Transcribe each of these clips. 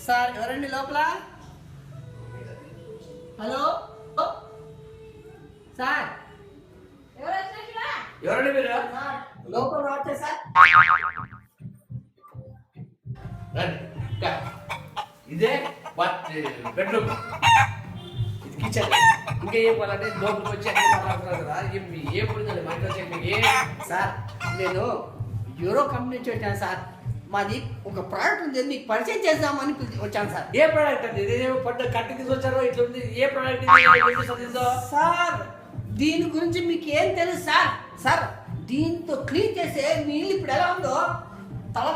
Sir ఎవరండి లోపల? Hello sir, ఎవరండి మీరు? లోపల రావట్లేదు సార్. ఇదే బెడ్రూమ్, ఇది కిచెన్. ఇంకా ఏం కావాలంటే లోపలికి వచ్చి అన్ని మాట్లాడుతున్నారు కదా. ఏం పుడుతుంది మా ఇంట్లో వచ్చి సార్ నేను యూరో కంపెనీ నుంచి వచ్చాను సార్. మాది ఒక ప్రోడక్ట్ ఉంది, మీకు పరిచయం చేద్దామని వచ్చాను సార్. ఏ ప్రోడక్ట్ అండి? ఇదేమో పట్టు కట్టి తీసుకొచ్చారో ఇట్లుంది. ఏ ప్రోడక్ట్ సార్? దీని గురించి మీకు ఏం తెలుసు సార్? సార్ దీంతో క్లీన్ చేసే మీ ఇల్లు ఇప్పుడు ఎలా ఉందో తల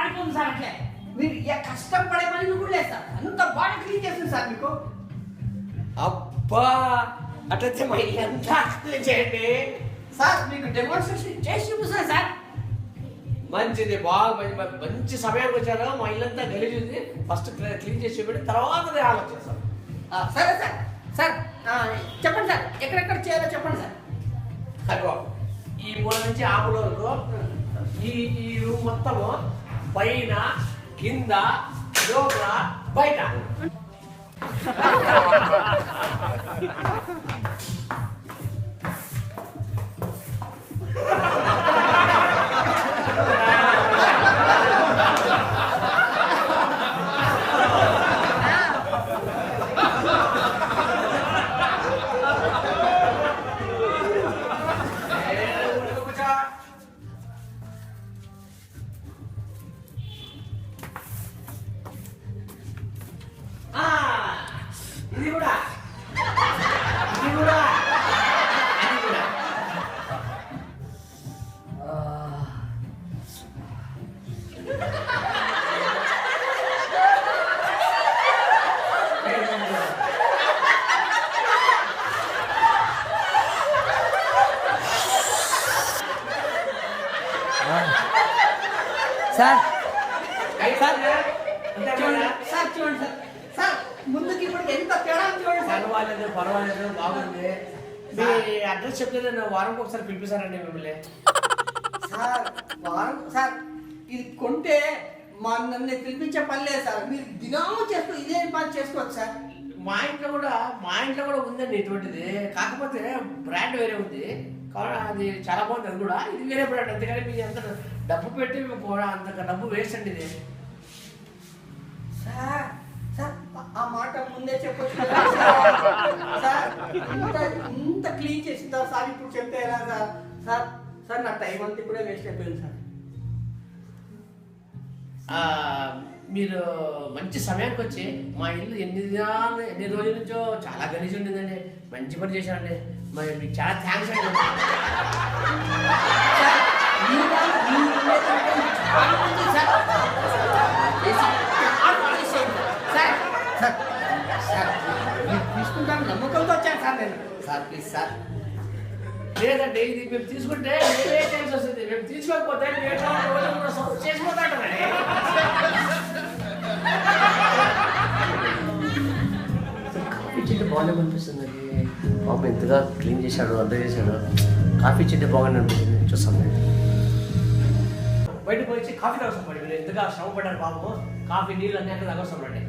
ఆడిపోతుంది సార్. అట్లే మీరు కష్టపడే పని కూడా లేదు సార్. అంత బాగా క్లీన్ చేస్తుంది సార్ మీకు. అబ్బా, అట్లయితే మా ఇల్లు ఎంత క్లీన్ చేయండి సార్. మీకు డెమోన్స్ట్రేషన్ చేసి చూపిస్తాను సార్. మంచిది, బాగా మంచి సమయానికి వచ్చారు. మా ఇల్లంతా గలీజ్ ఉంది. ఫస్ట్ క్లీన్ చేసి చూపెట్టి తర్వాత ఆలోచిస్తాం. సరే సార్. సార్ చెప్పండి సార్, ఎక్కడెక్కడ చేయాలో చెప్పండి సార్. అదిగో ఈ మూల నుంచి ఆ మూల వరకు ఈ రూమ్ మొత్తము పైన కింద లోపల బయట. ఇది కూడా సార్ చూడండి సార్ చూడండి సార్. సార్ ముందుకి ఇప్పుడు ఎంత తేడా చూడండి సార్. పర్వాలేదు బాగుంది. మీ అడ్రస్ చెప్తే నేను వారంకి ఒకసారి పిలిపిస్తానండి మిమ్మల్ని. సార్ ఇది కొంటే నన్ను పిలిపించే పని లేదు సార్. మీరు దినము చేసుకో ఇదే పని చేసుకోవచ్చు సార్. మా ఇంట్లో కూడా ఉందండి ఇటువంటిది. కాకపోతే బ్రాండ్ వేరే ఉంది కాబట్టి అది చాలా బాగుంది. అది కూడా ఇది వేరే బ్రాండ్. అంతేకాని మీకు ఎంత డబ్బు పెట్టి కూడా అంత డబ్బు వేస్ట్ అండి ఇది. సార్ సార్ ఆ మాట ముందే చెప్పొచ్చు కదా సార్. ఇంత క్లీన్ చేసిందా సార్? ఇప్పుడు చెప్తే ఎలా సార్? సార్ సార్ నా టైం అంతా ఇప్పుడే వేస్ట్ అయిపోయింది సార్. మీరు మంచి సమయానికి వచ్చి మా ఇల్లు ఎన్ని రోజుల నుంచో చాలా గలీజ్ ఉండేదండి. మంచి పని చేశారండి. మరి మీకు చాలా థ్యాంక్స్ అండి. తీసుకుంటాను నమ్మకంతో వచ్చాను సార్ నేను. Sir please sir. లేదండి, ఇది మేము తీసుకుంటే మేమే చేయాల్సి వస్తుంది. మేము తీసుకోకపోతే చేసిపోతాండి. కాఫీ చెట్టు బాగానే అనిపిస్తుంది. పాపం ఎంతగా క్లీన్ చేశాడు, అంతా చేశాడు. కాఫీ చెట్టు బాగానే అనిపిస్తుంది. చూస్తాం బయటకు వచ్చి కాఫీ తాగొస్తాం పడి. మీరు ఎంతగా శ్రమ పడ్డారు పాపము. కాఫీ నీళ్ళు అన్నీ అక్కడ తాగొస్తాం అండి.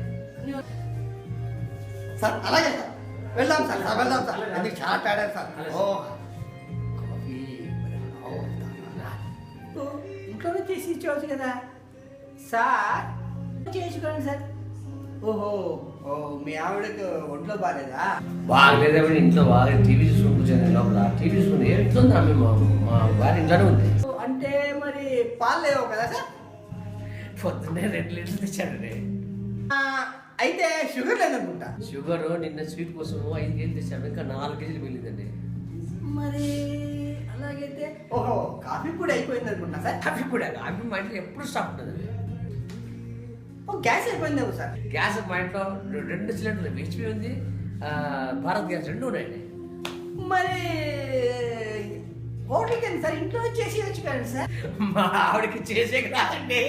సార్ అలాగే సార్, వెళ్దాం సార్. వెళ్దాం సార్. అది చాలా తేడా సార్. కాఫీ ఇంట్లోనే చేసి ఇచ్చేవచ్చు కదా సార్. చేసుకోండి సార్. ఓహో మీ ఆవిడకి ఒంట్లో బాగాలేదా? బాగలేదేమని ఇంట్లో బాగా టీవీ చూసుకుని కూర్చొని లోపల టీవీ చూసుకుని ఇంట్లో ఉంది. మా భార్య ఇంట్లోనే ఉంది. అంటే మరి పాలు లేవు కదా సార్? పొద్దున్నే 2 లీటర్లు తెచ్చాడండి. అయితే షుగర్ లేదనుకుంటా. షుగర్ నిన్న స్వీట్ కోసం 5 కేజీలు తెచ్చాడు. ఇంకా 4 కేజీలు మిగిలిందండి. మరి అలాగైతే ఓహో కాఫీ కూడా అయిపోయింది అనుకుంటా సార్. కాఫీ మా ఇంట్లో ఎప్పుడు స్టాక్ ఉంటుంది. Gas అయిపోయిందేమో sir. గ్యాస్ మా ఇంట్లో 2 సిలిండర్లు హెచ్పి ఉంది, భారత్ గ్యాస్ 2 ఉన్నాయండి. మరి హోటల్కి సార్ ఇంట్లో చేసి వచ్చి సార్. మా ఆవిడకి చేసే రాదండి.